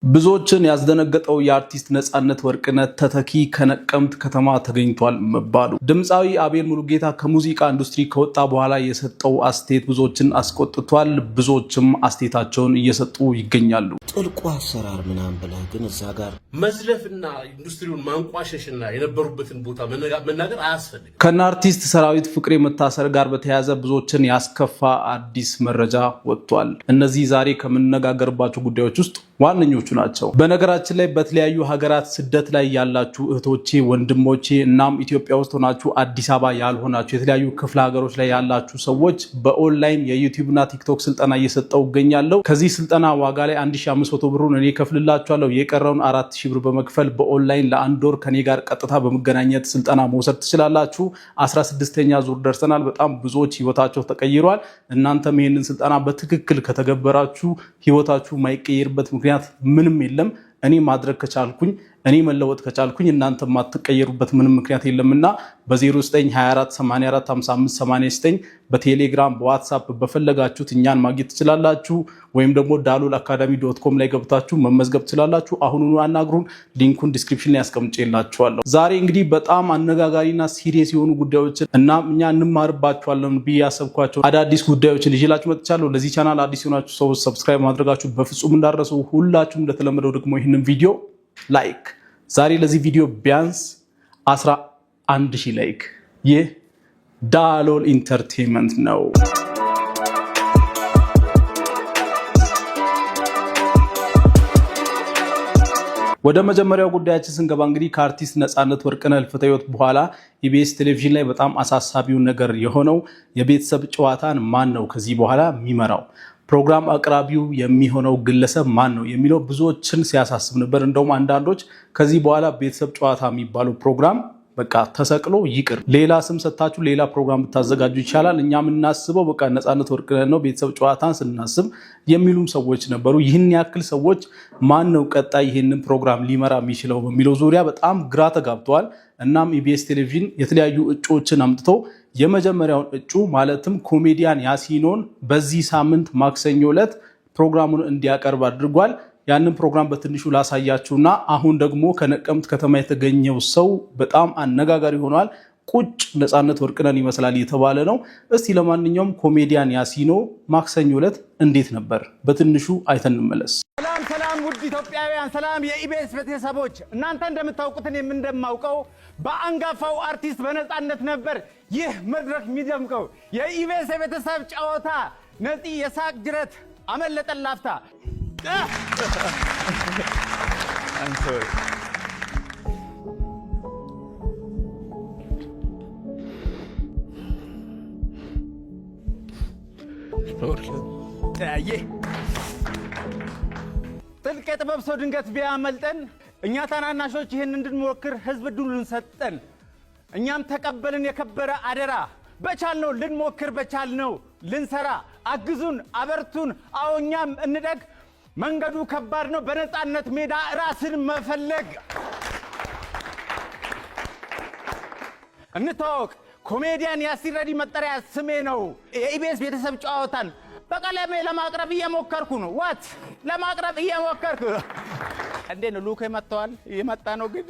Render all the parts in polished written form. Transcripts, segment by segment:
ብዙዎችን ያስደነገጠው የአርቲስት ነጻነት ወርቅነህ ተተኪ ከነቀምት ከተማ ተገኝቷል መባሉ። ድምፃዊ አቤል ሙሉጌታ ከሙዚቃ ኢንዱስትሪ ከወጣ በኋላ የሰጠው አስተያየት ብዙዎችን አስቆጥቷል። ብዙዎችም አስተያየታቸውን እየሰጡ ይገኛሉ። ጥልቁ አሰራር ምናምን ብለህ ግን እዛ ጋር መዝለፍና ኢንዱስትሪውን ማንቋሸሽና የነበሩበትን ቦታ መናገር አያስፈልግም። ከነ አርቲስት ሰራዊት ፍቅሬ መታሰር ጋር በተያያዘ ብዙዎችን ያስከፋ አዲስ መረጃ ወጥቷል። እነዚህ ዛሬ ከምንነጋገርባቸው ጉዳዮች ውስጥ ዋነኞቹ ናቸው። በነገራችን ላይ በተለያዩ ሀገራት ስደት ላይ ያላችሁ እህቶቼ ወንድሞቼ፣ እናም ኢትዮጵያ ውስጥ ሆናችሁ አዲስ አበባ ያልሆናችሁ የተለያዩ ክፍለ ሀገሮች ላይ ያላችሁ ሰዎች በኦንላይን የዩቲዩብ እና ቲክቶክ ስልጠና እየሰጠው እገኛለሁ። ከዚህ ስልጠና ዋጋ ላይ 1500 ብሩን እኔ ከፍልላችኋለሁ። የቀረውን 4000 ብር በመክፈል በኦንላይን ለአንድ ወር ከኔ ጋር ቀጥታ በመገናኘት ስልጠና መውሰድ ትችላላችሁ። 16ኛ ዙር ደርሰናል። በጣም ብዙዎች ህይወታቸው ተቀይሯል። እናንተም ይሄንን ስልጠና በትክክል ከተገበራችሁ ህይወታችሁ ማይቀየርበት ምክንያት ምንም የለም። እኔ ማድረግ ከቻልኩኝ እኔ መለወጥ ከቻልኩኝ እናንተ ማትቀየሩበት ምንም ምክንያት የለምና በ0924845589 በቴሌግራም በዋትስአፕ በፈለጋችሁት እኛን ማግኘት ትችላላችሁ። ወይም ደግሞ dalolacademy.com ላይ ገብታችሁ መመዝገብ ትችላላችሁ። አሁኑኑ አናግሩን። ሊንኩን ዲስክሪፕሽን ላይ አስቀምጬላችኋለሁ። ዛሬ እንግዲህ በጣም አነጋጋሪና ሲሪየስ የሆኑ ጉዳዮችን እና እኛ እንማርባቸዋለን ብዬ ያሰብኳቸው አዳዲስ ጉዳዮችን ይዤላችሁ መጥቻለሁ። ለዚህ ቻናል አዲስ የሆናችሁ ሰዎች ሰብስክራይብ ማድረጋችሁ በፍጹም እንዳትረሱ። ሁላችሁም እንደተለመደው ደግሞ ይህንን ቪዲዮ ላይክ፣ ዛሬ ለዚህ ቪዲዮ ቢያንስ 11000 ላይክ። ይህ ዳሎል ኢንተርቴይንመንት ነው። ወደ መጀመሪያው ጉዳያችን ስንገባ እንግዲህ ከአርቲስት ነጻነት ወርቅነህ ህልፈተ ህይወት በኋላ ኢቢኤስ ቴሌቪዥን ላይ በጣም አሳሳቢው ነገር የሆነው የቤተሰብ ጨዋታን ማን ነው ከዚህ በኋላ የሚመራው፣ ፕሮግራም አቅራቢው የሚሆነው ግለሰብ ማን ነው የሚለው ብዙዎችን ሲያሳስብ ነበር። እንደውም አንዳንዶች ከዚህ በኋላ ቤተሰብ ጨዋታ የሚባለው ፕሮግራም በቃ ተሰቅሎ ይቅር፣ ሌላ ስም ሰጣችሁ ሌላ ፕሮግራም ብታዘጋጁ ይቻላል፣ እኛ የምናስበው በቃ ነጻነት ወርቅነህ ነው ቤተሰብ ጨዋታን ስናስብ የሚሉም ሰዎች ነበሩ። ይህን ያክል ሰዎች ማን ነው ቀጣይ ይህንን ፕሮግራም ሊመራ የሚችለው በሚለው ዙሪያ በጣም ግራ ተጋብተዋል። እናም ኢቢኤስ ቴሌቪዥን የተለያዩ እጩዎችን አምጥቶ የመጀመሪያውን እጩ ማለትም ኮሜዲያን ያሲኖን በዚህ ሳምንት ማክሰኞ ዕለት ፕሮግራሙን እንዲያቀርብ አድርጓል። ያንን ፕሮግራም በትንሹ ላሳያችሁና አሁን ደግሞ ከነቀምት ከተማ የተገኘው ሰው በጣም አነጋጋሪ ሆኗል። ቁጭ ነጻነት ወርቅነህን ይመስላል የተባለ ነው። እስቲ ለማንኛውም ኮሜዲያን ያሲኖ ማክሰኞ ዕለት እንዴት ነበር በትንሹ አይተን እንመለስ። ሰላም ውድ ኢትዮጵያውያን፣ ሰላም የኢቢኤስ ቤተሰቦች፣ እናንተ እንደምታውቁት እኔም እንደማውቀው በአንጋፋው አርቲስት በነጻነት ነበር ይህ መድረክ የሚደምቀው። የኢቢኤስ የቤተሰብ ጨዋታ ነፂ የሳቅ ጅረት አመለጠን ላፍታ። ጥልቅ የጥበብ ሰው ድንገት ቢያመልጠን እኛ ታናናሾች ይህን እንድንሞክር ህዝብ ዕድሉን ሰጠን። እኛም ተቀበልን የከበረ አደራ። በቻልነው ልንሞክር በቻልነው ልንሰራ። አግዙን አበርቱን፣ አዎ እኛም እንደግ። መንገዱ ከባድ ነው በነጻነት ሜዳ ራስን መፈለግ። እንታወቅ፣ ኮሜዲያን ያሲን ረዲ መጠሪያ ስሜ ነው። የኢቢኤስ ቤተሰብ ጨዋታን በቀለሜ ለማቅረብ እየሞከርኩ ነው። ዋት ለማቅረብ እየሞከርኩ እንዴት ነው? ሉክ መጥቷል፣ እየመጣ ነው ግን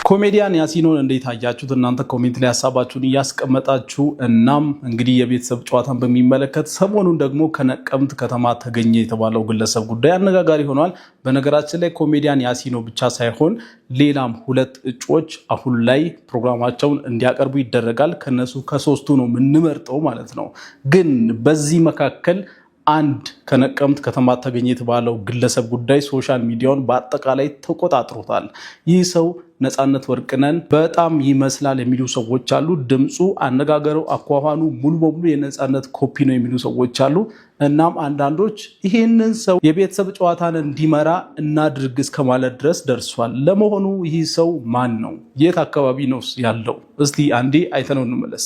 ኮሜዲያን ያሲኖን እንዴት አያችሁት? እናንተ ኮሜንት ላይ ሐሳባችሁን እያስቀመጣችሁ። እናም እንግዲህ የቤተሰብ ጨዋታን በሚመለከት ሰሞኑን ደግሞ ከነቀምት ከተማ ተገኘ የተባለው ግለሰብ ጉዳይ አነጋጋሪ ሆኗል። በነገራችን ላይ ኮሜዲያን ያሲኖ ብቻ ሳይሆን ሌላም 2 እጩዎች አሁን ላይ ፕሮግራማቸውን እንዲያቀርቡ ይደረጋል። ከነሱ ከ3ቱ ነው የምንመርጠው ማለት ነው። ግን በዚህ መካከል አንድ ከነቀምት ከተማ ተገኘ የተባለው ግለሰብ ጉዳይ ሶሻል ሚዲያውን በአጠቃላይ ተቆጣጥሮታል። ይህ ሰው ነጻነት ወርቅነህን በጣም ይመስላል የሚሉ ሰዎች አሉ። ድምፁ፣ አነጋገሩ፣ አኳኋኑ ሙሉ በሙሉ የነጻነት ኮፒ ነው የሚሉ ሰዎች አሉ። እናም አንዳንዶች ይህንን ሰው የቤተሰብ ጨዋታን እንዲመራ እናድርግ እስከማለት ድረስ ደርሷል። ለመሆኑ ይህ ሰው ማን ነው? የት አካባቢ ነው ያለው? እስቲ አንዴ አይተነው እንመለስ።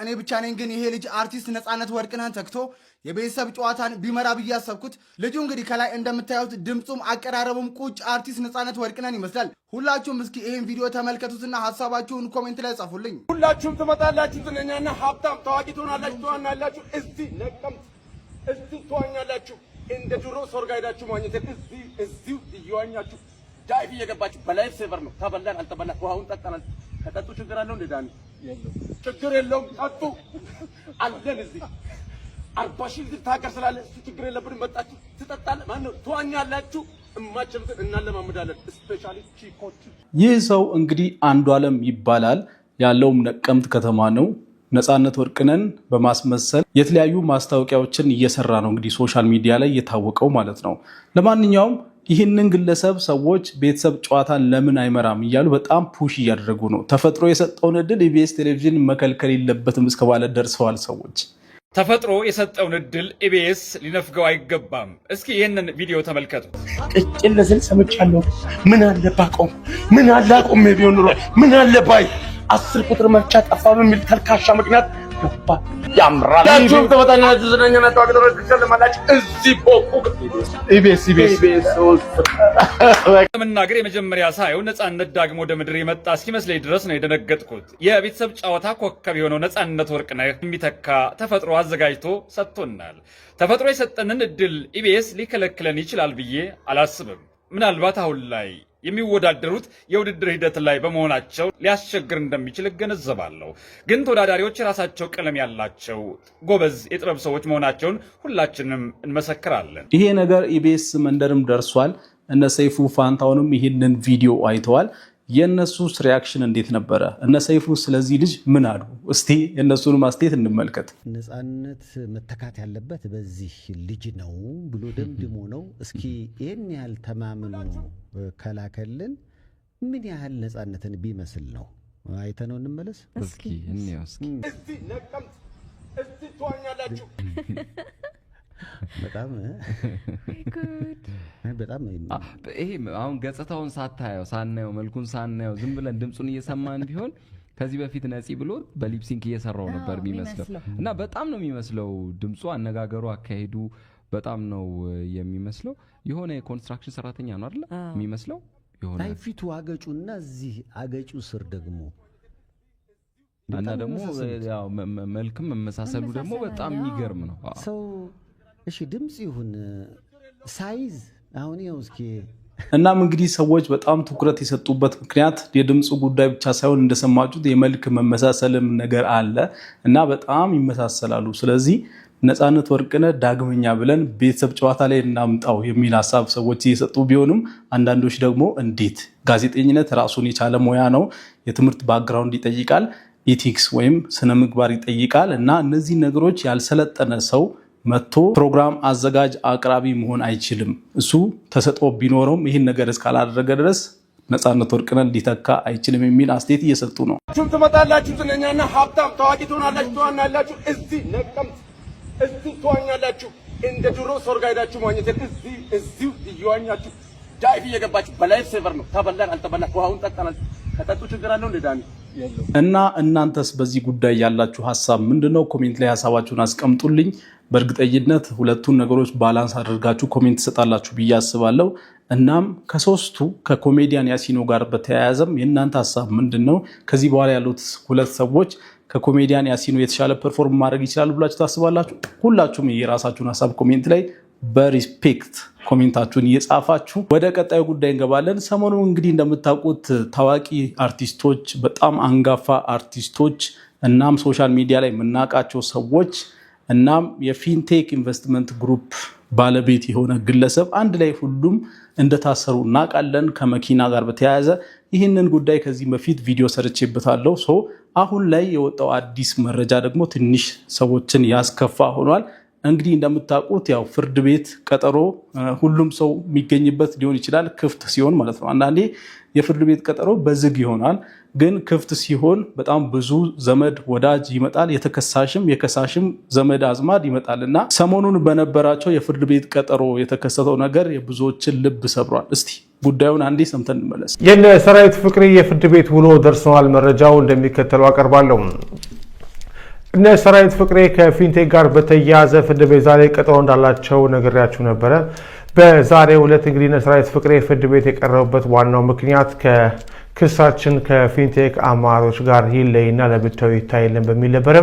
እኔ ብቻ ነኝ ግን ይሄ ልጅ አርቲስት ነጻነት ወርቅነህን ተክቶ የቤተሰብ ጨዋታን ቢመራ ብዬ ያሰብኩት። ልጁ እንግዲህ ከላይ እንደምታዩት ድምጹም አቀራረቡም ቁጭ አርቲስት ነጻነት ወርቅነህን ይመስላል። ሁላችሁም እስኪ ይሄን ቪዲዮ ተመልከቱትና ሐሳባችሁን ኮሜንት ላይ ጻፉልኝ። ሁላችሁም ትመጣላችሁ፣ ዝነኛና ሀብታም ታዋቂ ትሆናላችሁ፣ ትዋናላችሁ። እስቲ ነቀምት እስቲ ትዋኛላችሁ። እንደ ድሮ ሰርግ ሄዳችሁ ማግኘት እዚሁ እየዋኛችሁ ዳይቭ እየገባችሁ በላይፍ ሴቨር ነው። ተበላን አልተበላን ውሃውን ጠጣናል። ከጠጡ ችግር አለው እንዴ ዳኒ? ችግር የለውም። ጠጡ አለን እዚህ 40 ሺህ ታገር ስላለ እሱ ችግር የለብንም። መጣችሁ ትጠጣለ ማን ነው ትዋኛላችሁ። እማችሁትን እናለማምዳለን። ስፔሻሊ ቺኮች። ይህ ሰው እንግዲህ አንዱዓለም ይባላል። ያለውም ነቀምት ከተማ ነው። ነፃነት ወርቅነህን በማስመሰል የተለያዩ ማስታወቂያዎችን እየሰራ ነው እንግዲህ ሶሻል ሚዲያ ላይ እየታወቀው ማለት ነው። ለማንኛውም ይህንን ግለሰብ ሰዎች ቤተሰብ ጨዋታን ለምን አይመራም እያሉ በጣም ፑሽ እያደረጉ ነው። ተፈጥሮ የሰጠውን እድል ኢቢኤስ ቴሌቪዥን መከልከል የለበትም እስከማለት ደርሰዋል ሰዎች። ተፈጥሮ የሰጠውን እድል ኢቢኤስ ሊነፍገው አይገባም። እስኪ ይህንን ቪዲዮ ተመልከቱ። ቅጭን ለስል ሰምቻለሁ። ምን አለ ባቆም፣ ምን አለ አቆም ቢሆን ኑሮ፣ ምን አለ ባይ 10 ቁጥር መፍቻ ጠፋ በሚል ተልካሻ ምክንያት ገባ ያምራል። ዳቹም ተወጣናችሁ ዝነኛና ተዋግደረች ተለማላችሁ እዚህ ቦቁ ኢቢኤስ መናገር የመጀመሪያ ሳየው ነፃነት ዳግሞ ወደ ምድር የመጣ እስኪመስለኝ ድረስ ነው የደነገጥኩት። የቤተሰብ ጨዋታ ኮከብ የሆነው ነፃነት ወርቅነህ የሚተካ ተፈጥሮ አዘጋጅቶ ሰጥቶናል። ተፈጥሮ የሰጠንን እድል ኢቢኤስ ሊከለክለን ይችላል ብዬ አላስብም። ምናልባት አሁን ላይ የሚወዳደሩት የውድድር ሂደት ላይ በመሆናቸው ሊያስቸግር እንደሚችል እገነዘባለሁ። ግን ተወዳዳሪዎች የራሳቸው ቀለም ያላቸው ጎበዝ የጥበብ ሰዎች መሆናቸውን ሁላችንም እንመሰክራለን። ይሄ ነገር ኢቢኤስ መንደርም ደርሷል። እነ ሰይፉ ፋንታውንም ይህንን ቪዲዮ አይተዋል። የእነሱስ ሪያክሽን እንዴት ነበረ? እነ ሰይፉ ስለዚህ ልጅ ምን አሉ? እስቲ የእነሱን ማስተያየት እንመልከት። ነፃነት መተካት ያለበት በዚህ ልጅ ነው ብሎ ደምድሞ ነው። እስኪ ይህን ያህል ተማምኖ ከላከልን ምን ያህል ነፃነትን ቢመስል ነው? አይተነው እንመለስ እስኪ እንየው። እስኪ እዚህ ነቀምት እዚህ ትዋኛላችሁ። በጣም ይሄ አሁን ገጽታውን ሳናየው መልኩን ሳናየው ዝም ብለን ድምጹን እየሰማን ቢሆን ከዚህ በፊት ነፂ ብሎ በሊፕሲንክ እየሰራው ነበር የሚመስለው እና በጣም ነው የሚመስለው። ድምጹ፣ አነጋገሩ፣ አካሄዱ በጣም ነው የሚመስለው። የሆነ የኮንስትራክሽን ሰራተኛ ነው አይደል የሚመስለው። የሆነ ፊቱ አገጩና እዚህ አገጩ ስር ደግሞ እና ደግሞ ያው መልክም መመሳሰሉ ደግሞ በጣም የሚገርም ነው። ሰው እሺ ድምጽ ይሁን ሳይዝ አሁን ይኸው እስኪ እናም እንግዲህ ሰዎች በጣም ትኩረት የሰጡበት ምክንያት የድምፁ ጉዳይ ብቻ ሳይሆን እንደሰማችሁት የመልክ መመሳሰልም ነገር አለ እና በጣም ይመሳሰላሉ። ስለዚህ ነፃነት ወርቅነህ ዳግመኛ ብለን ቤተሰብ ጨዋታ ላይ እናምጣው የሚል ሀሳብ ሰዎች እየሰጡ ቢሆንም አንዳንዶች ደግሞ እንዴት ጋዜጠኝነት ራሱን የቻለ ሙያ ነው፣ የትምህርት ባክግራውንድ ይጠይቃል፣ ኢቲክስ ወይም ስነ ምግባር ይጠይቃል እና እነዚህ ነገሮች ያልሰለጠነ ሰው መጥቶ ፕሮግራም አዘጋጅ አቅራቢ መሆን አይችልም። እሱ ተሰጥኦ ቢኖረውም ይህን ነገር እስካላደረገ ድረስ ነፃነት ወርቅነህን ሊተካ አይችልም የሚል አስተያየት እየሰጡ ነው። ትመጣላችሁ ዝነኛና ሀብታም ታዋቂ ትሆናላችሁ። እዚህ ነቀምት እዚህ ትዋኛላችሁ። እንደ ድሮ ሶርጋ ሄዳችሁ መዋኘት እዚሁ እየዋኛችሁ ዳይቭ እየገባችሁ በላይፍ ሴቨር ነው። ተበላን አልተበላን ውሃውን ጠጣናል። ከጠጡ ችግር አለው እንዴ ዳኒ? እና እናንተስ በዚህ ጉዳይ ያላችሁ ሀሳብ ምንድነው? ኮሜንት ላይ ሀሳባችሁን አስቀምጡልኝ። በእርግጠኝነት ሁለቱን ነገሮች ባላንስ አድርጋችሁ ኮሜንት ትሰጣላችሁ ብዬ አስባለሁ። እናም ከሶስቱ ከኮሜዲያን ያሲኖ ጋር በተያያዘም የእናንተ ሀሳብ ምንድነው? ከዚህ በኋላ ያሉት ሁለት ሰዎች ከኮሜዲያን ያሲኖ የተሻለ ፐርፎርም ማድረግ ይችላሉ ብላችሁ ታስባላችሁ? ሁላችሁም የራሳችሁን ሀሳብ ኮሜንት ላይ በሪስፔክት ኮሜንታችሁን እየጻፋችሁ ወደ ቀጣዩ ጉዳይ እንገባለን። ሰሞኑ እንግዲህ እንደምታውቁት ታዋቂ አርቲስቶች፣ በጣም አንጋፋ አርቲስቶች እናም ሶሻል ሚዲያ ላይ የምናውቃቸው ሰዎች እናም የፊንቴክ ኢንቨስትመንት ግሩፕ ባለቤት የሆነ ግለሰብ አንድ ላይ ሁሉም እንደታሰሩ እናውቃለን። ከመኪና ጋር በተያያዘ ይህንን ጉዳይ ከዚህ በፊት ቪዲዮ ሰርቼበታለሁ። አሁን ላይ የወጣው አዲስ መረጃ ደግሞ ትንሽ ሰዎችን ያስከፋ ሆኗል። እንግዲህ እንደምታውቁት ያው ፍርድ ቤት ቀጠሮ ሁሉም ሰው የሚገኝበት ሊሆን ይችላል፣ ክፍት ሲሆን ማለት ነው። አንዳንዴ የፍርድ ቤት ቀጠሮ በዝግ ይሆናል፣ ግን ክፍት ሲሆን በጣም ብዙ ዘመድ ወዳጅ ይመጣል፣ የተከሳሽም የከሳሽም ዘመድ አዝማድ ይመጣል እና ሰሞኑን በነበራቸው የፍርድ ቤት ቀጠሮ የተከሰተው ነገር የብዙዎችን ልብ ሰብሯል። እስቲ ጉዳዩን አንዴ ሰምተን እንመለስ። የነ ሰራዊት ፍቅሬ የፍርድ ቤት ውሎ ደርሰዋል። መረጃው እንደሚከተለው አቀርባለሁ። እነ ሰራዊት ፍቅሬ ከፊንቴክ ጋር በተያያዘ ፍርድ ቤት ዛሬ ቀጠሮ እንዳላቸው ነግሬያችሁ ነበረ። በዛሬው ዕለት እንግዲህ እነ ሰራዊት ፍቅሬ ፍርድ ቤት የቀረቡበት ዋናው ምክንያት ክሳችን ከፊንቴክ አማራጮች ጋር ይለይና ለብቻው ይታይልን በሚል ነበረ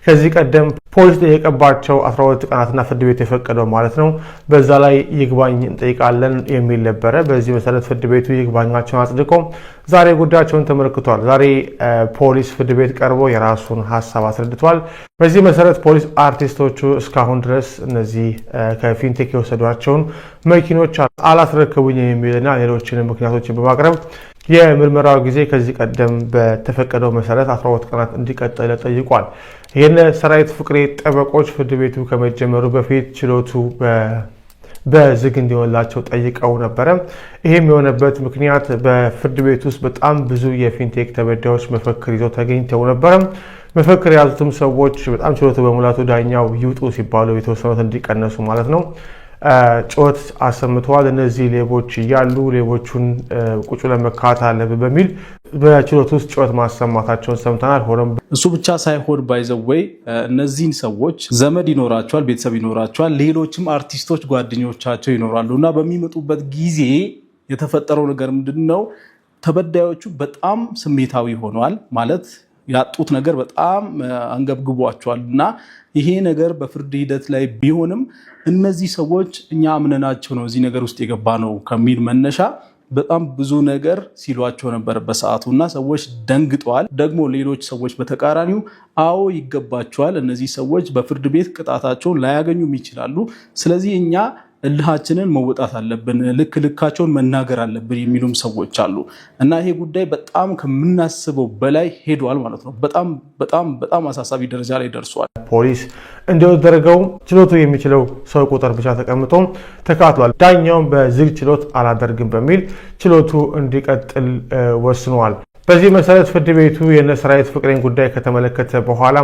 ከዚህ ቀደም ፖሊስ የጠየቀባቸው 12 ቀናትና ፍርድ ቤት የፈቀደው ማለት ነው። በዛ ላይ ይግባኝ እንጠይቃለን የሚል ነበረ። በዚህ መሰረት ፍርድ ቤቱ ይግባኛቸውን አጽድቆ ዛሬ ጉዳያቸውን ተመልክቷል። ዛሬ ፖሊስ ፍርድ ቤት ቀርቦ የራሱን ሀሳብ አስረድቷል። በዚህ መሰረት ፖሊስ አርቲስቶቹ እስካሁን ድረስ እነዚህ ከፊንቴክ የወሰዷቸውን መኪኖች አላስረከቡኝ የሚልና ሌሎችን ምክንያቶችን በማቅረብ የምርመራው ጊዜ ከዚህ ቀደም በተፈቀደው መሰረት 12 ቀናት እንዲቀጥል ጠይቋል። የነ ሰራዊት ፍቅሬ ጠበቆች ፍርድ ቤቱ ከመጀመሩ በፊት ችሎቱ በዝግ እንዲሆንላቸው ጠይቀው ነበረ። ይህም የሆነበት ምክንያት በፍርድ ቤት ውስጥ በጣም ብዙ የፊንቴክ ተበዳዮች መፈክር ይዘው ተገኝተው ነበረ። መፈክር የያዙትም ሰዎች በጣም ችሎቱ በሙላቱ ዳኛው ይውጡ ሲባሉ የተወሰኑት እንዲቀነሱ ማለት ነው ጩኸት አሰምተዋል። እነዚህ ሌቦች እያሉ ሌቦቹን ቁጭ ለመካት አለብን በሚል በችሎት ውስጥ ጩኸት ማሰማታቸውን ሰምተናል። ሆኖም እሱ ብቻ ሳይሆን ባይዘወይ እነዚህን ሰዎች ዘመድ ይኖራቸዋል፣ ቤተሰብ ይኖራቸዋል፣ ሌሎችም አርቲስቶች ጓደኞቻቸው ይኖራሉ እና በሚመጡበት ጊዜ የተፈጠረው ነገር ምንድነው? ተበዳዮቹ በጣም ስሜታዊ ሆነዋል። ማለት ያጡት ነገር በጣም አንገብግቧቸዋል እና ይሄ ነገር በፍርድ ሂደት ላይ ቢሆንም እነዚህ ሰዎች እኛ አምነናቸው ነው እዚህ ነገር ውስጥ የገባ ነው ከሚል መነሻ በጣም ብዙ ነገር ሲሏቸው ነበር በሰዓቱ እና ሰዎች ደንግጠዋል። ደግሞ ሌሎች ሰዎች በተቃራኒው አዎ ይገባቸዋል፣ እነዚህ ሰዎች በፍርድ ቤት ቅጣታቸውን ላያገኙም ይችላሉ፣ ስለዚህ እኛ እልሃችንን መወጣት አለብን፣ ልካቸውን መናገር አለብን የሚሉም ሰዎች አሉ እና ይሄ ጉዳይ በጣም ከምናስበው በላይ ሄዷል ማለት ነው። በጣም አሳሳቢ ደረጃ ላይ ደርሷል። ፖሊስ እንደወደረገው ችሎቱ የሚችለው ሰው ቁጥር ብቻ ተቀምጦ ተካቷል። ዳኛውን በዝግ ችሎት አላደርግም በሚል ችሎቱ እንዲቀጥል ወስኗል። በዚህ መሰረት ፍርድ ቤቱ የነ ሰራዊት ፍቅሬን ጉዳይ ከተመለከተ በኋላ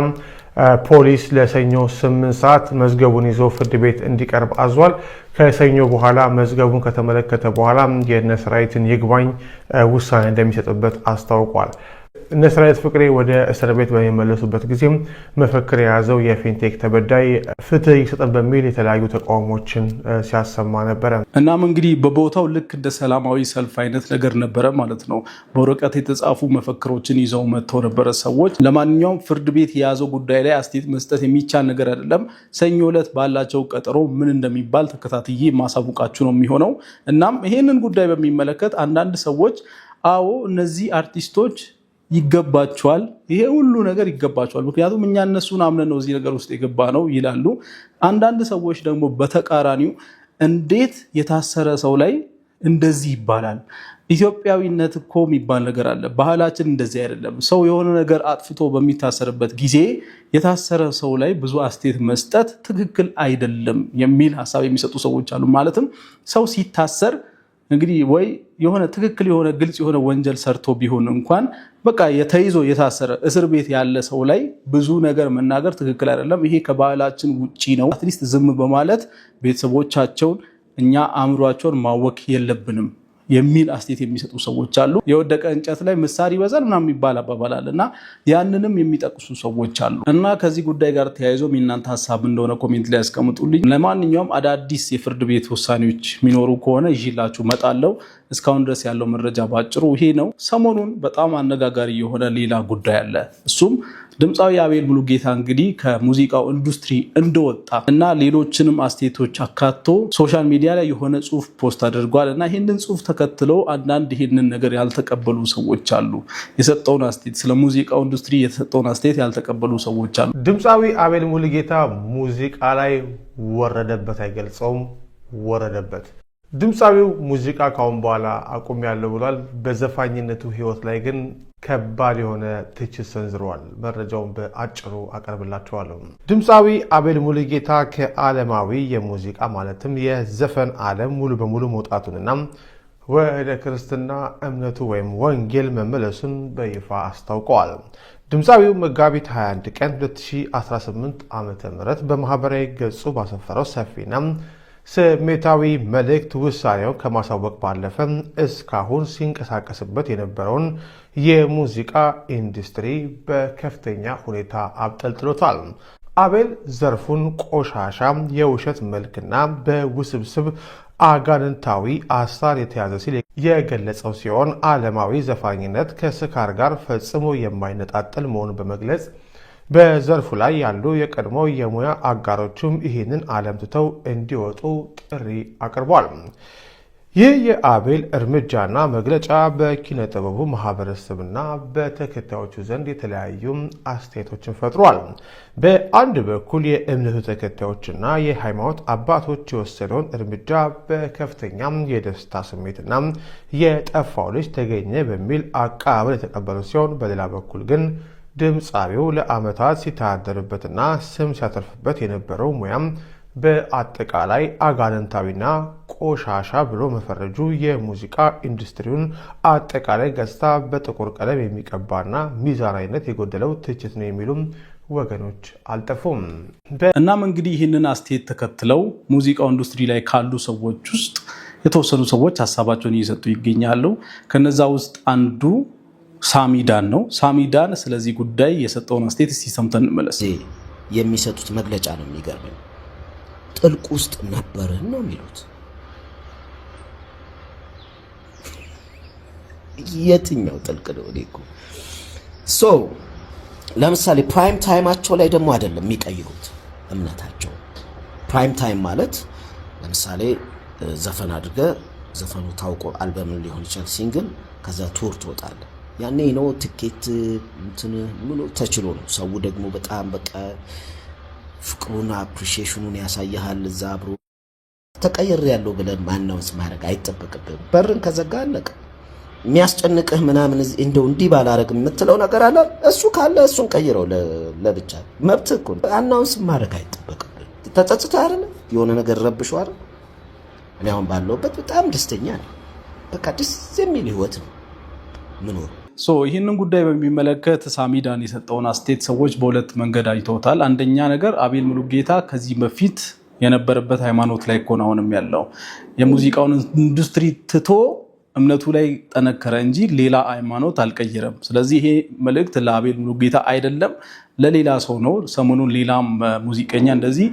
ፖሊስ ለሰኞ 8 ሰዓት መዝገቡን ይዞ ፍርድ ቤት እንዲቀርብ አዟል። ከሰኞ በኋላ መዝገቡን ከተመለከተ በኋላ የነ ሰራዊትን ይግባኝ ውሳኔ እንደሚሰጥበት አስታውቋል። እነ ሰራዊት ፍቅሬ ወደ እስር ቤት በሚመለሱበት ጊዜ መፈክር የያዘው የፊንቴክ ተበዳይ ፍትህ ይሰጠን በሚል የተለያዩ ተቃውሞችን ሲያሰማ ነበረ። እናም እንግዲህ በቦታው ልክ እንደ ሰላማዊ ሰልፍ አይነት ነገር ነበረ ማለት ነው። በወረቀት የተጻፉ መፈክሮችን ይዘው መጥተው ነበረ ሰዎች። ለማንኛውም ፍርድ ቤት የያዘው ጉዳይ ላይ አስተያየት መስጠት የሚቻል ነገር አይደለም። ሰኞ ዕለት ባላቸው ቀጠሮ ምን እንደሚባል ተከታትዬ ማሳውቃችሁ ነው የሚሆነው። እናም ይሄንን ጉዳይ በሚመለከት አንዳንድ ሰዎች አዎ እነዚህ አርቲስቶች ይገባቸዋል፣ ይሄ ሁሉ ነገር ይገባቸዋል፣ ምክንያቱም እኛ እነሱን አምነን ነው እዚህ ነገር ውስጥ የገባ ነው ይላሉ። አንዳንድ ሰዎች ደግሞ በተቃራኒው እንዴት የታሰረ ሰው ላይ እንደዚህ ይባላል? ኢትዮጵያዊነት እኮ የሚባል ነገር አለ። ባህላችን እንደዚህ አይደለም። ሰው የሆነ ነገር አጥፍቶ በሚታሰርበት ጊዜ የታሰረ ሰው ላይ ብዙ አስተያየት መስጠት ትክክል አይደለም የሚል ሀሳብ የሚሰጡ ሰዎች አሉ። ማለትም ሰው ሲታሰር እንግዲህ ወይ የሆነ ትክክል የሆነ ግልጽ የሆነ ወንጀል ሰርቶ ቢሆን እንኳን በቃ የተይዞ የታሰረ እስር ቤት ያለ ሰው ላይ ብዙ ነገር መናገር ትክክል አይደለም። ይሄ ከባህላችን ውጪ ነው። አትሊስት ዝም በማለት ቤተሰቦቻቸውን እኛ አእምሯቸውን ማወክ የለብንም የሚል አስተያየት የሚሰጡ ሰዎች አሉ። የወደቀ እንጨት ላይ ምሳር ይበዛል ምናምን የሚባል አባባል አለ እና ያንንም የሚጠቅሱ ሰዎች አሉ እና ከዚህ ጉዳይ ጋር ተያይዞ የእናንተ ሀሳብ እንደሆነ ኮሜንት ላይ ያስቀምጡልኝ። ለማንኛውም አዳዲስ የፍርድ ቤት ውሳኔዎች የሚኖሩ ከሆነ ይዤላችሁ እመጣለሁ። እስካሁን ድረስ ያለው መረጃ ባጭሩ ይሄ ነው። ሰሞኑን በጣም አነጋጋሪ የሆነ ሌላ ጉዳይ አለ። እሱም ድምፃዊ አቤል ሙሉጌታ እንግዲህ ከሙዚቃው ኢንዱስትሪ እንደወጣ እና ሌሎችንም አስተያየቶች አካቶ ሶሻል ሚዲያ ላይ የሆነ ጽሁፍ ፖስት አድርጓል እና ይህንን ጽሁፍ ተከትለው አንዳንድ ይህንን ነገር ያልተቀበሉ ሰዎች አሉ። የሰጠውን አስተያየት ስለ ሙዚቃው ኢንዱስትሪ የተሰጠውን አስተያየት ያልተቀበሉ ሰዎች አሉ። ድምፃዊ አቤል ሙሉጌታ ሙዚቃ ላይ ወረደበት አይገልጸውም፣ ወረደበት። ድምፃዊው ሙዚቃ ካሁን በኋላ አቁሜያለሁ ብሏል። በዘፋኝነቱ ህይወት ላይ ግን ከባድ የሆነ ትችት ሰንዝረዋል። መረጃውን በአጭሩ አቀርብላችኋለሁ። ድምፃዊ አቤል ሙሉጌታ ከዓለማዊ የሙዚቃ ማለትም የዘፈን ዓለም ሙሉ በሙሉ መውጣቱንና ወደ ክርስትና እምነቱ ወይም ወንጌል መመለሱን በይፋ አስታውቀዋል። ድምፃዊው መጋቢት 21 ቀን 2018 ዓ.ም በማህበራዊ ገጹ ባሰፈረው ሰፊና ስሜታዊ መልእክት ውሳኔውን ከማሳወቅ ባለፈ እስካሁን ሲንቀሳቀስበት የነበረውን የሙዚቃ ኢንዱስትሪ በከፍተኛ ሁኔታ አብጠልጥሎታል። አቤል ዘርፉን ቆሻሻ የውሸት መልክና በውስብስብ አጋንንታዊ አሳር የተያዘ ሲል የገለጸው ሲሆን ዓለማዊ ዘፋኝነት ከስካር ጋር ፈጽሞ የማይነጣጠል መሆኑን በመግለጽ በዘርፉ ላይ ያሉ የቀድሞ የሙያ አጋሮችም ይህንን ዓለም ትተው እንዲወጡ ጥሪ አቅርቧል። ይህ የአቤል እርምጃና መግለጫ በኪነ ጥበቡ ማህበረሰብና በተከታዮቹ ዘንድ የተለያዩ አስተያየቶችን ፈጥሯል። በአንድ በኩል የእምነቱ ተከታዮችና የሃይማኖት አባቶች የወሰደውን እርምጃ በከፍተኛ የደስታ ስሜትና የጠፋው ልጅ ተገኘ በሚል አቀባበል የተቀበሉ ሲሆን፣ በሌላ በኩል ግን ድምፃዊው ለዓመታት ሲታደርበትና ስም ሲያተርፍበት የነበረው ሙያም በአጠቃላይ አጋንንታዊና ቆሻሻ ብሎ መፈረጁ የሙዚቃ ኢንዱስትሪውን አጠቃላይ ገጽታ በጥቁር ቀለም የሚቀባና ሚዛናዊነት የጎደለው ትችት ነው የሚሉም ወገኖች አልጠፉም። እናም እንግዲህ ይህንን አስተያየት ተከትለው ሙዚቃው ኢንዱስትሪ ላይ ካሉ ሰዎች ውስጥ የተወሰኑ ሰዎች ሀሳባቸውን እየሰጡ ይገኛሉ። ከነዛ ውስጥ አንዱ ሳሚዳን ነው። ሳሚዳን ስለዚህ ጉዳይ የሰጠውን አስተያየት እስቲ ሰምተን እንመለስ። የሚሰጡት መግለጫ ነው የሚገርመኝ። ጥልቅ ውስጥ ነበርን ነው የሚሉት። የትኛው ጥልቅ ነው? ለምሳሌ ፕራይም ታይማቸው ላይ ደግሞ አይደለም የሚቀይሩት እምነታቸው። ፕራይም ታይም ማለት ለምሳሌ ዘፈን አድርገ ዘፈኑ ታውቆ አልበምን ሊሆን ይችላል ሲንግል፣ ከዛ ቱር ትወጣለ። ያኔ ነው ትኬት እንትን ምኑ ተችሎ ነው። ሰው ደግሞ በጣም በቃ ፍቅሩና አፕሪሺዬሽኑን ያሳያል። እዛ አብሮ ተቀየር ያለው ብለን ማናውንስ ማድረግ አይጠበቅብህም። በርን ከዘጋ አለቀ። የሚያስጨንቅህ ምናምን እንደው እንዲህ ባላረግ የምትለው ነገር አለ። እሱ ካለ እሱን ቀይረው ለብቻ መብት እኮ አናውንስ ማድረግ አይጠበቅብህም። ተጸጽተህ አይደል የሆነ ነገር ረብሽው አይደል? እኔ አሁን ባለውበት በጣም ደስተኛ ነኝ። በቃ ደስ የሚል ህይወት ነው ምኖር። ይህንን ጉዳይ በሚመለከት ሳሚዳን የሰጠውን አስተያየት ሰዎች በሁለት መንገድ አይተውታል። አንደኛ ነገር አቤል ሙሉጌታ ከዚህ በፊት የነበረበት ሃይማኖት ላይ እኮ ነው አሁንም ያለው። የሙዚቃውን ኢንዱስትሪ ትቶ እምነቱ ላይ ጠነከረ እንጂ ሌላ ሃይማኖት አልቀየረም። ስለዚህ ይሄ መልእክት ለአቤል ሙሉጌታ አይደለም ለሌላ ሰው ነው። ሰሞኑን ሌላም ሙዚቀኛ እንደዚህ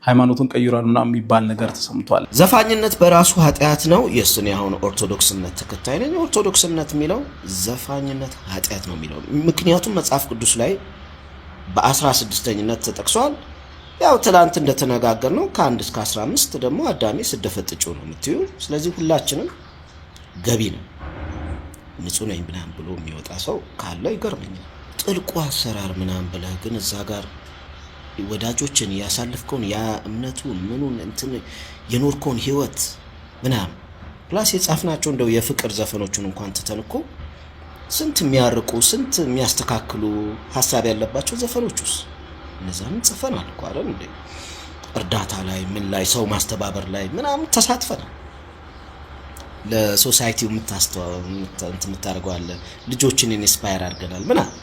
ሃይማኖቱን ቀይሯል ምናምን የሚባል ነገር ተሰምቷል። ዘፋኝነት በራሱ ኃጢአት ነው። የሱን ያሁን ኦርቶዶክስነት ተከታይ ነኝ። ኦርቶዶክስነት የሚለው ዘፋኝነት ኃጢአት ነው የሚለው ምክንያቱም መጽሐፍ ቅዱስ ላይ በ16ኝነት ተጠቅሷል። ያው ትላንት እንደተነጋገር ነው ከ1 እስከ 15 ደግሞ አዳሜ ስደፈጥጩ ነው የምትዩ። ስለዚህ ሁላችንም ገቢ ነው። ንጹህ ነኝ ምናምን ብሎ የሚወጣ ሰው ካለ ይገርመኛል። ጥልቁ አሰራር ምናምን ብለህ ግን እዛ ጋር ወዳጆችን ያሳልፍከውን ያ እምነቱ ምኑን እንትን የኖርኮን ህይወት ምናምን ፕላስ የጻፍናቸው እንደው የፍቅር ዘፈኖቹን እንኳን ትተን እኮ ስንት የሚያርቁ ስንት የሚያስተካክሉ ሀሳብ ያለባቸው ዘፈኖቹስ እነዛን ጽፈናል እኮ አይደል እንዴ? እርዳታ ላይ ምን ላይ ሰው ማስተባበር ላይ ምናምን ተሳትፈናል። ለሶሳይቲው የምታስተዋወው አለ። ልጆችን ኢንስፓየር አድርገናል ምናምን።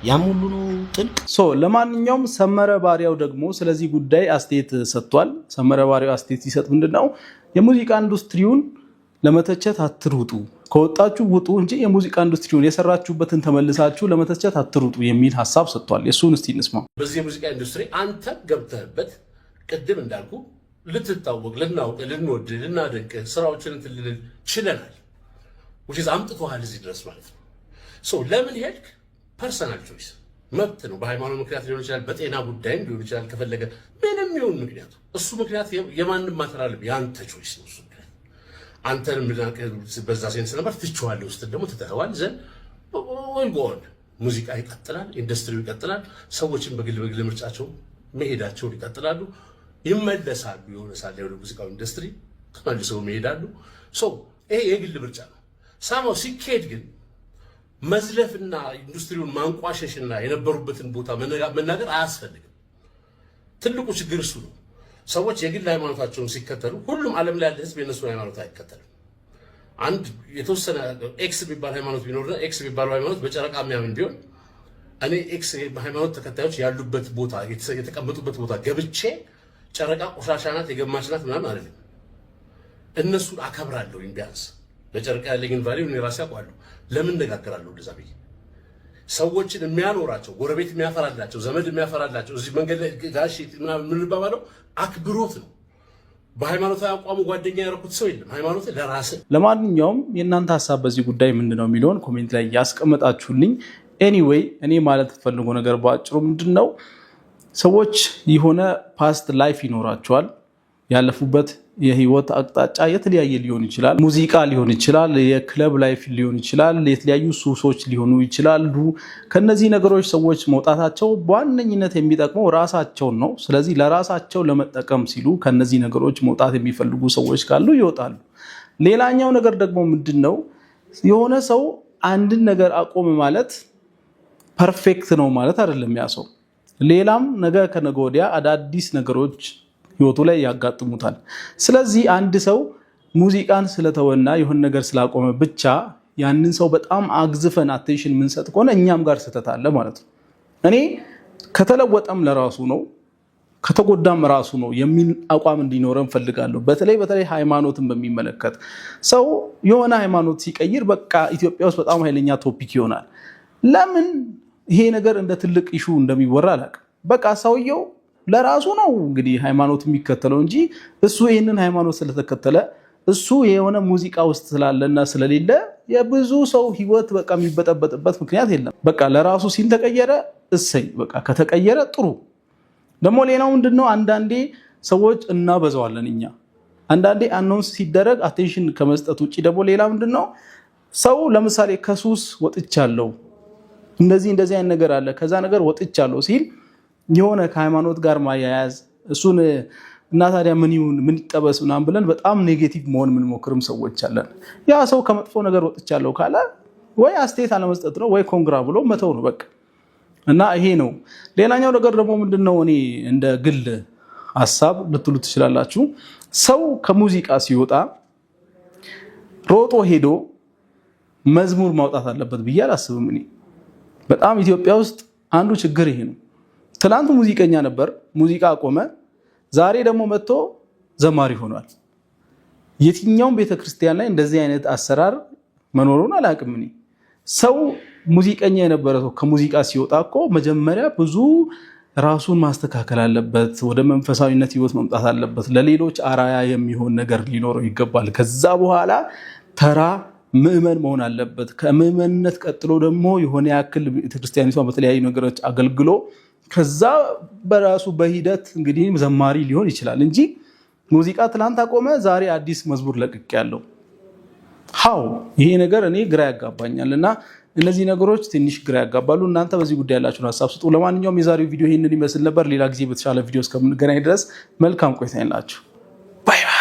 ያም ሁሉ ነው ጥልቅ። ለማንኛውም ሰመረ ባሪያው ደግሞ ስለዚህ ጉዳይ አስተያየት ሰጥቷል። ሰመረ ባሪያው አስተያየት ሲሰጥ ምንድነው የሙዚቃ ኢንዱስትሪውን ለመተቸት አትሩጡ፣ ከወጣችሁ ውጡ እንጂ የሙዚቃ ኢንዱስትሪውን የሰራችሁበትን ተመልሳችሁ ለመተቸት አትሩጡ የሚል ሐሳብ ሰጥቷል። የሱን እስቲ እንስማ። በዚህ የሙዚቃ ኢንዱስትሪ አንተ ገብተህበት ቅድም እንዳልኩ ልትታወቅ፣ ልናውቅ፣ ልንወድ፣ ልናደንቅ ስራዎችን ልንል ችለናል። ወይስ አምጥቶሃል እዚህ ድረስ ማለት ነው። ለምን ሄድክ? ፐርሰናል ቾይስ መብት ነው። በሃይማኖት ምክንያት ሊሆን ይችላል፣ በጤና ጉዳይም ሊሆን ይችላል። ከፈለገ ምንም ይሁን ምክንያቱ እሱ ምክንያት የማንም ማተራል ያንተ ቾይስ ነው። እሱ ምክንያት አንተንም በዛ ሴንስ ነበር ትችዋለህ፣ ውስጥ ደግሞ ትተኸዋል። ዘን ወይ ጎን ሙዚቃ ይቀጥላል፣ ኢንዱስትሪው ይቀጥላል። ሰዎችን በግል ምርጫቸው መሄዳቸውን ይቀጥላሉ፣ ይመለሳሉ። የሆነ ሳለ ወደ ሙዚቃው ኢንዱስትሪ ተመልሰው መሄዳሉ። ይሄ የግል ምርጫ ነው። ሳማው ሲኬድ ግን መዝለፍና ኢንዱስትሪውን ማንቋሸሽና የነበሩበትን ቦታ መናገር አያስፈልግም። ትልቁ ችግር እሱ ነው። ሰዎች የግል ሃይማኖታቸውን ሲከተሉ ሁሉም ዓለም ላይ ያለ ህዝብ የነሱን ሃይማኖት አይከተልም። አንድ የተወሰነ ኤክስ የሚባል ሃይማኖት ቢኖርና ኤክስ የሚባለው ሃይማኖት በጨረቃ የሚያምን ቢሆን እኔ ኤክስ ሃይማኖት ተከታዮች ያሉበት ቦታ የተቀመጡበት ቦታ ገብቼ ጨረቃ ቆሻሻ ናት የገማች ናት ምናምን አይደለም። እነሱን አከብራለሁ። ቢያንስ በጨረቃ ያለኝን ቫልዩ እኔ ራሴ አውቃለሁ። ለምን ነጋገራለሁ እንደዛ ብዬ? ሰዎችን የሚያኖራቸው ጎረቤት የሚያፈራላቸው ዘመድ የሚያፈራላቸው እዚህ መንገድ ላይ ጋሽ ምናምን የምንባባለው አክብሮት ነው። በሃይማኖታዊ አቋሙ ጓደኛ ያደረኩት ሰው የለም። ሃይማኖት ለራስህ። ለማንኛውም የእናንተ ሀሳብ በዚህ ጉዳይ ምንድነው የሚለውን ኮሜንት ላይ ያስቀምጣችሁልኝ። ኤኒዌይ እኔ ማለት ፈልገው ነገር ባጭሩ ምንድነው ሰዎች የሆነ ፓስት ላይፍ ይኖራቸዋል። ያለፉበት የህይወት አቅጣጫ የተለያየ ሊሆን ይችላል። ሙዚቃ ሊሆን ይችላል፣ የክለብ ላይፍ ሊሆን ይችላል፣ የተለያዩ ሱሶች ሊሆኑ ይችላሉ። ከነዚህ ነገሮች ሰዎች መውጣታቸው በዋነኝነት የሚጠቅመው ራሳቸውን ነው። ስለዚህ ለራሳቸው ለመጠቀም ሲሉ ከነዚህ ነገሮች መውጣት የሚፈልጉ ሰዎች ካሉ ይወጣሉ። ሌላኛው ነገር ደግሞ ምንድነው የሆነ ሰው አንድን ነገር አቆም ማለት ፐርፌክት ነው ማለት አይደለም። ያ ሰው ሌላም ነገ ከነገ ወዲያ አዳዲስ ነገሮች ህይወቱ ላይ ያጋጥሙታል። ስለዚህ አንድ ሰው ሙዚቃን ስለተወና የሆነ ነገር ስላቆመ ብቻ ያንን ሰው በጣም አግዝፈን አቴንሽን የምንሰጥ ከሆነ እኛም ጋር ስህተት አለ ማለት ነው። እኔ ከተለወጠም ለራሱ ነው ከተጎዳም ራሱ ነው የሚል አቋም እንዲኖረን ፈልጋለሁ። በተለይ ሃይማኖትን በሚመለከት ሰው የሆነ ሃይማኖት ሲቀይር በቃ ኢትዮጵያ ውስጥ በጣም ኃይለኛ ቶፒክ ይሆናል። ለምን ይሄ ነገር እንደ ትልቅ ኢሹ እንደሚወራ አላውቅም። በቃ ሰውየው ለራሱ ነው እንግዲህ ሃይማኖት የሚከተለው እንጂ እሱ ይህንን ሃይማኖት ስለተከተለ እሱ የሆነ ሙዚቃ ውስጥ ስላለና ስለሌለ የብዙ ሰው ህይወት በቃ የሚበጠበጥበት ምክንያት የለም። በቃ ለራሱ ሲል ተቀየረ፣ እሰይ በቃ ከተቀየረ ጥሩ። ደግሞ ሌላው ምንድነው አንዳንዴ ሰዎች እናበዛዋለን እኛ። አንዳንዴ አናውንስ ሲደረግ አቴንሽን ከመስጠት ውጪ ደግሞ ሌላ ምንድነው ሰው ለምሳሌ ከሱስ ወጥቻለሁ እንደዚህ አይነት ነገር አለ ከዛ ነገር ወጥቻለሁ ሲል የሆነ ከሃይማኖት ጋር ማያያዝ እሱን እና ታዲያ ምን ይሁን ምን ይጠበስ ምናምን ብለን በጣም ኔጌቲቭ መሆን የምንሞክርም ሰዎች አለን። ያ ሰው ከመጥፎ ነገር ወጥቻለሁ ካለ ወይ አስተያየት አለመስጠት ነው ወይ ኮንግራ ብሎ መተው ነው በቃ። እና ይሄ ነው። ሌላኛው ነገር ደግሞ ምንድነው እኔ እንደ ግል ሐሳብ ልትሉ ትችላላችሁ። ሰው ከሙዚቃ ሲወጣ ሮጦ ሄዶ መዝሙር ማውጣት አለበት ብዬ አላስብም። እኔ በጣም ኢትዮጵያ ውስጥ አንዱ ችግር ይሄ ነው። ትላንት ሙዚቀኛ ነበር፣ ሙዚቃ አቆመ፣ ዛሬ ደግሞ መጥቶ ዘማሪ ሆኗል። የትኛውም ቤተክርስቲያን ላይ እንደዚህ አይነት አሰራር መኖሩን አላውቅም። እኔ ሰው ሙዚቀኛ የነበረ ሰው ከሙዚቃ ሲወጣ እኮ መጀመሪያ ብዙ ራሱን ማስተካከል አለበት፣ ወደ መንፈሳዊነት ህይወት መምጣት አለበት፣ ለሌሎች አራያ የሚሆን ነገር ሊኖረው ይገባል። ከዛ በኋላ ተራ ምእመን መሆን አለበት። ከምእመንነት ቀጥሎ ደግሞ የሆነ ያክል ቤተክርስቲያኒቷ በተለያዩ ነገሮች አገልግሎ ከዛ በራሱ በሂደት እንግዲህ ዘማሪ ሊሆን ይችላል እንጂ ሙዚቃ ትላንት አቆመ ዛሬ አዲስ መዝሙር ለቅቅ ያለው ይሄ ነገር እኔ ግራ ያጋባኛልና እነዚህ ነገሮች ትንሽ ግራ ያጋባሉ። እናንተ በዚህ ጉዳይ ያላችሁን ሐሳብ ስጡ። ለማንኛውም የዛሬው ቪዲዮ ይሄንን ይመስል ነበር። ሌላ ጊዜ በተሻለ ቪዲዮ እስከምንገናኝ ድረስ መልካም ቆይታ ይሁንላችሁ። ባይ ባይ።